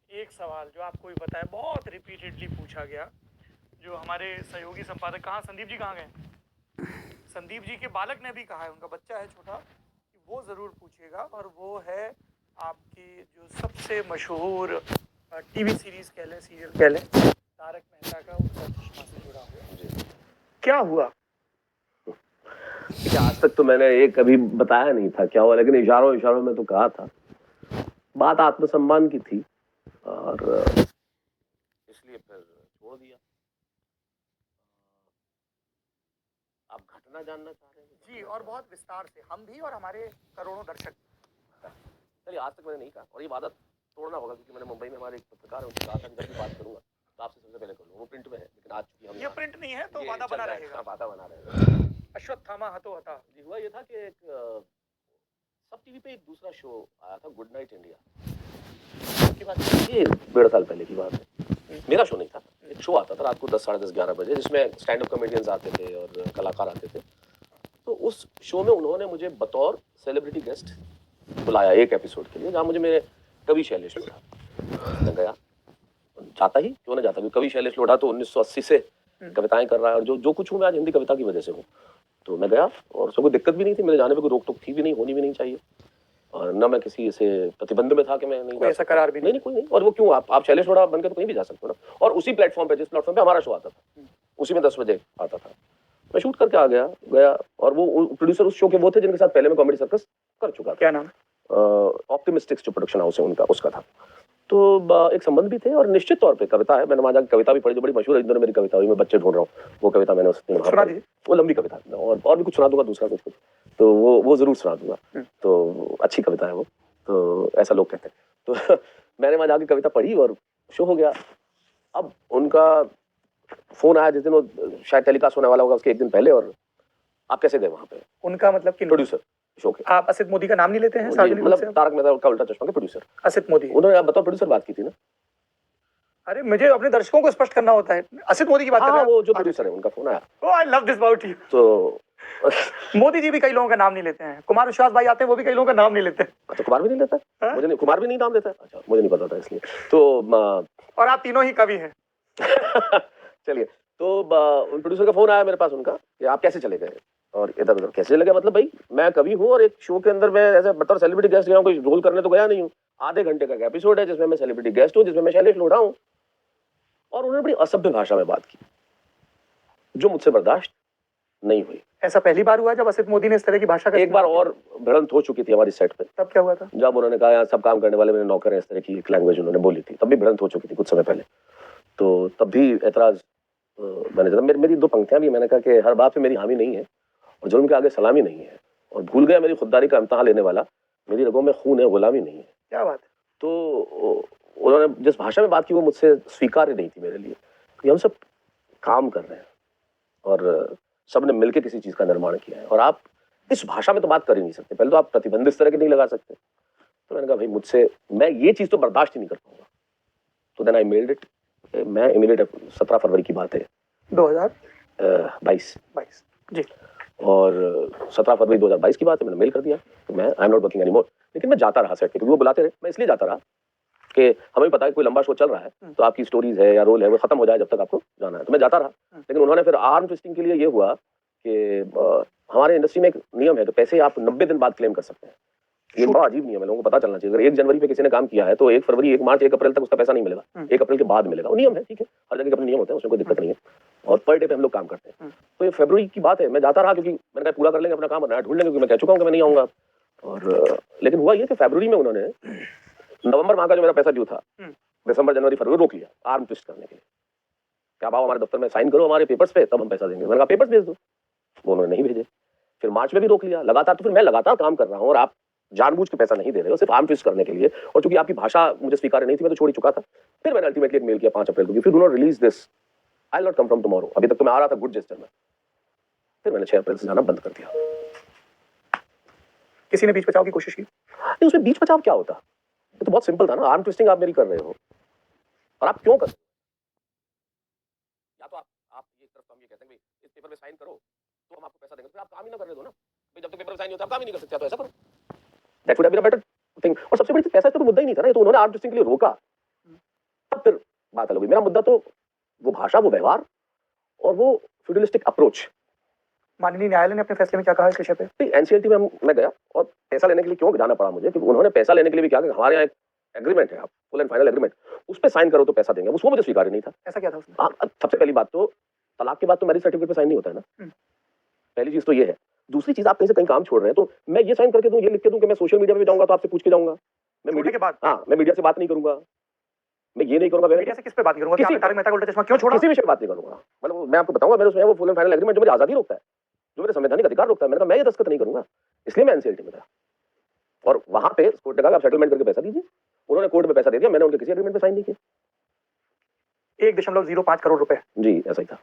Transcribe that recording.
एक सवाल जो आपको भी पता है, बहुत रिपीटेडली पूछा गया, जो हमारे सहयोगी संपादक, कहाँ संदीप जी कहाँ गए? संदीप जी के बालक ने भी कहा है, उनका बच्चा है छोटा, कि वो ज़रूर पूछेगा, और वो है आपकी जो सबसे मशहूर टीवी सीरीज कह लें, सीरियल कह लें, तारक मेहता का उल्टा चश्मा से जुड़ा हुआ। क्या हुआ? आज तक तो मैंने ये कभी बताया नहीं था क्या हुआ, लेकिन इशारों इशारों में तो कहा था। बात आत्मसम्मान की थी और इसलिए फिर छोड़ दिया। आप घटना जानना चाह रहे हैं? जी, और बहुत विस्तार से, हम भी और हमारे करोड़ों दर्शक। चलिए, आज तक मैंने नहीं कहा और ये आदत तोड़ना होगा, क्योंकि मैंने मुंबई में हमारे एक पत्रकार है, उनसे कहा था कि जब भी बात करूंगा तो आपसे सबसे पहले करूंगा। वो प्रिंट में है, लेकिन आज चूंकि हम ये प्रिंट नहीं है तो वादा बना रहेगा। वादा बना रहेगा। अश्वत्थामा हतो हता। जी, हुआ ये था कि एक सब टीवी पे एक दूसरा शो आया था, गुड नाइट इंडिया की बात, ये 1.5 साल पहले की बात है। मेरा शो नहीं था, एक शो आता था रात को 10, साढ़े 10, 11 बजे, जिसमें स्टैंड अप कॉमेडियंस आते थे और कलाकार आते थे। तो उस शो में उन्होंने मुझे बतौर सेलिब्रिटी गेस्ट बुलाया एक एपिसोड के लिए, जहाँ मुझे मेरे कवि शैलेश लोढ़ा। मैं गया, जाता ही क्यों ना जाता, क्योंकि कवि शैलेश लोढ़ा तो 1980 से कविताएं कर रहा है, और जो कुछ हूँ मैं आज हिंदी कविता की वजह से हूँ। तो मैं गया और उसको कोई दिक्कत भी नहीं थी, मेरे जाने पे कोई रोक टोक थी भी नहीं, होनी भी नहीं चाहिए, और न मैं किसी ऐसे प्रतिबंध में था कि मैं नहीं, ऐसा करार भी नहीं, कोई नहीं। और वो क्यों, आप शैलेश लोढ़ा बनकर तो कहीं भी जा सकते हो ना। और उसी प्लेटफॉर्म पे, जिस प्लेटफॉर्म पे हमारा शो आता था, उसी में 10 बजे आता था, मैं शूट करके आ गया। और वो प्रोड्यूसर उस शो के वो थे जिनके साथ पहले मैं कॉमेडी सर्कस कर चुका था। क्या नाम? ऑप्टिमिस्टिक्स जो प्रोडक्शन हाउस है उनका, उसका था। तो एक संबंध भी थे, और निश्चित तौर पे कविता है, मैंने वहां जाकर कविता भी पढ़ी जो बड़ी मशहूर है, जिन दोनों मेरी कविता हुई, मैं बच्चे ढूंढ रहा हूँ, वो कविता मैंने उसने सुना दी। वो लंबी कविता, और भी कुछ सुना दूंगा, दूसरा कुछ, तो वो जरूर सुना दूंगा। तो अच्छी कविता है वो, तो ऐसा लोग कहते हैं। तो मैंने वहां जाके कविता पढ़ी और शो हो गया। अब उनका फोन आया जिस दिन वो शायद टेलीकास्ट होने वाला होगा, उसके एक दिन पहले, और आप कैसे गए वहां पे? उनका मतलब कि प्रोड्यूसर शो के। आप असित मोदी का नाम नहीं लेते हैं सार्वजनिक रूप से? मतलब तारक मेहता का उल्टा चश्मा के प्रोड्यूसर असित मोदी। उन्होंने, आप बताओ, प्रोड्यूसर बात की थी ना? अरे मुझे अपने दर्शकों को स्पष्ट करना होता है, असित मोदी की बात कर रहे हैं? वो जो प्रोड्यूसर है उनका फोन आया। Oh, I love this about you. तो मोदी जी भी कई लोगों का नाम नहीं लेते हैं, कुमार विश्वास भाई आते हैं, वो भी कई लोगों का नाम नहीं लेते हैं। अच्छा, कुमार भी नहीं लेता है? मुझे नहीं, कुमार भी नहीं नाम लेता है? अच्छा, मुझे नहीं पता था इसलिए। तो और आप तीनों ही कवि हैं। चलिए, तो प्रोड्यूसर का फोन आया मेरे पास उनका कि आप कैसे चले गए, और इधर उधर कैसे चले गए, मतलब भाई मैं कवि हूँ और एक शो के अंदर मैं ऐसे बतौर सेलिब्रिटी गेस्ट गया हूँ, कोई रोल करने तो गया नहीं हूँ। आधे घंटे का एपिसोड है जिसमें मैं सेलिब्रिटी गेस्ट हूँ, जिसमें मैं शैलेश लोढ़ा हूँ, और उन्होंने बड़ी असभ्य भाषा में बात की जो मुझसे बर्दाश्त नहीं हुई। ऐसा पहली बार हुआ जब असित मोदी ने इस तरह की भाषा का? एक बार और भिड़ंत हो चुकी थी हमारी सेट पे। तब क्या हुआ था? जब उन्होंने कहा यहाँ सब काम करने वाले मेरे नौकर हैं, इस तरह की एक लैंग्वेज उन्होंने बोली थी, तब भी भिड़ंत हो चुकी थी कुछ समय पहले। तो तब भी ऐतराज मैंने जब मेरी 2 पंक्तियां भी, मैंने कहा कि हर बात पे मेरी हामी नहीं है और जुल्म के आगे सलामी नहीं है, और भूल गया मेरी खुददारी का इम्तिहान लेने वाला, मेरी रगों में खून है, गुलामी नहीं है। क्या बात है? तो उन्होंने जिस भाषा में बात की वो मुझसे स्वीकार्य नहीं थी मेरे लिए, कि हम सब काम कर रहे हैं और सबने मिलकर किसी चीज का निर्माण किया है, और आप इस भाषा में तो बात कर ही नहीं सकते, पहले तो आप प्रतिबंध इस तरह के नहीं लगा सकते। तो मैंने कहा भाई मुझसे, मैं ये चीज तो बर्दाश्त ही नहीं कर पाऊंगा। तो देन आई मेल्ड इट। मैं इमीडिएट 17 फरवरी की बात है, 2022 जी, और 17 फरवरी 2022 की बात है, मैंने मेल कर दिया तो मैं I am not working anymore. लेकिन मैं जाता रहा सेट पे, क्योंकि वो बुलाते रहे, मैं इसलिए जाता रहा कि हमें पता है कोई लंबा शो चल रहा है तो आपकी स्टोरीज है या रोल है वो खत्म हो जाए जब तक आपको जाना है, तो मैं जाता रहा। लेकिन उन्होंने फिर आर्म ट्विस्टिंग के लिए ये हुआ कि हमारे इंडस्ट्री में एक नियम है, तो पैसे आप 90 दिन बाद क्लेम कर सकते हैं। ये बड़ा अजीब नियम है, लोगों को पता चलना चाहिए। अगर 1 जनवरी पे किसी ने काम किया है तो 1 फरवरी, 1 मार्च, 1 अप्रैल तक उसका पैसा नहीं मिलेगा, 1 अप्रैल के बाद मिलेगा। वो नियम है, ठीक है, हर जगह के अपने नियम होते हैं, उसमें कोई दिक्कत नहीं है, और पर डे पे हम लोग काम करते हैं। तो ये फरवरी की बात है, मैं जाता रहा क्योंकि मैंने कहा पूरा कर लेंगे अपना काम और नया ढूंढ लेंगे, क्योंकि मैं कह चुका हूँ कि मैं नहीं आऊंगा। और लेकिन हुआ ये कि फरवरी में उन्होंने नवंबर माह का जो मेरा पैसा ड्यू था, दिसंबर, जनवरी, फरवरी रोक लिया आर्म ट्विस्ट करने के लिए। क्या भाव हमारे दफ्तर में साइन करो हमारे पेपर्स पे, तब हम पैसा देंगे। मैंने कहा पेपर्स भेज दो, वो उन्होंने नहीं भेजे। फिर मार्च में भी रोक लिया लगातार। तो फिर मैं लगातार काम कर रहा हूँ और आप जानबूझ के पैसा नहीं दे रहे हो सिर्फ आर्म ट्विस्ट करने के लिए, और चूंकि आपकी भाषा मुझे स्वीकार नहीं थी, मैं तो छोड़ ही चुका था। फिर मैंने अल्टीमेटली एक मेल किया 5 अप्रैल को, फिर do not release this, I will not come from tomorrow. अभी तक तो मैं आ रहा था गुड जेस्चर में, फिर मैंने 6 अप्रैल से जाना बंद कर दिया। किसी ने बीच बचाव की कोशिश की? नहीं, उसमें बीच बचाव क्या होता, ये तो बहुत सिंपल था ना। आर्म ट्विस्टिंग आप मेरी कर रहे हो, और आप क्यों कर, या तो आप ये तरफ हम ये कहते हैं भाई इस पेपर पे साइन करो तो हम आपको पैसा देंगे, फिर आप काम ही ना करने दो ना भाई, जब तक पेपर पे साइन नहीं होता आप काम ही नहीं कर सकते, तो ऐसा करो। That would have been a better thing. और सबसे बड़ी चीज पैसा तो मुद्दा ही नहीं था ना, ये तो उन्होंने आर्म ट्विस्टिंग के लिए रोका। बात अलग हुई। मेरा मुद्दा तो वो भाषा, वो व्यवहार और वो फ्यूडलिस्टिक अप्रोच। माननीय न्यायालय ने अपने फैसले में क्या कहा इस विषय पे? एनसीएलटी में मैं गया और पैसा लेने के लिए क्यों जाना पड़ा मुझे, क्योंकि उन्होंने पैसा लेने के लिए भी क्या कि हमारे यहाँ एक एग्रीमेंट है, फुल एंड फाइनल एग्रीमेंट, उस पर साइन करो तो पैसा देंगे। उसको मुझे स्वीकार नहीं था। ऐसा क्या था उसमें? सबसे पहली बात तो तलाक के बाद तो मैरिज सर्टिफिकेट पे साइन नहीं होता है ना। पहली चीज तो ये है। दूसरी चीज, आप कहीं से कहीं काम छोड़ रहे हैं तो मैं ये साइन करके दूं, ये लिख के दूं कि मैं सोशल मीडिया पे जाऊंगा तो आपसे पूछ के जाऊंगा, मैं मीडिया के बाद? हाँ, मैं मीडिया से बात नहीं करूंगा, मैं ये नहीं करूंगा। मीडिया से किस पे बात करूंगा कि आपने तारक मेहता का उल्टा चश्मा क्यों छोड़ा? किसी विषय पे बात नहीं करूंगा। मतलब मैं आपको बताऊंगा, मेरे उसमें वो फुल एंड फाइनल एग्रीमेंट जो मुझे आजादी रोकता है, जो मेरे संवैधानिक अधिकार रोकता है। मैंने कहा मैं ये दस्तखत नहीं करूंगा, इसलिए मैं एनसीएलटी में गया। और वहां पे कोर्ट ने कहा आप सेटलमेंट करके पैसा दीजिए। उन्होंने कोर्ट में पैसा दे दिया, मैंने उनके किसी एग्रीमेंट पे साइन नहीं किया। 1.05 करोड़ रुपए। जी, ऐसा ही था।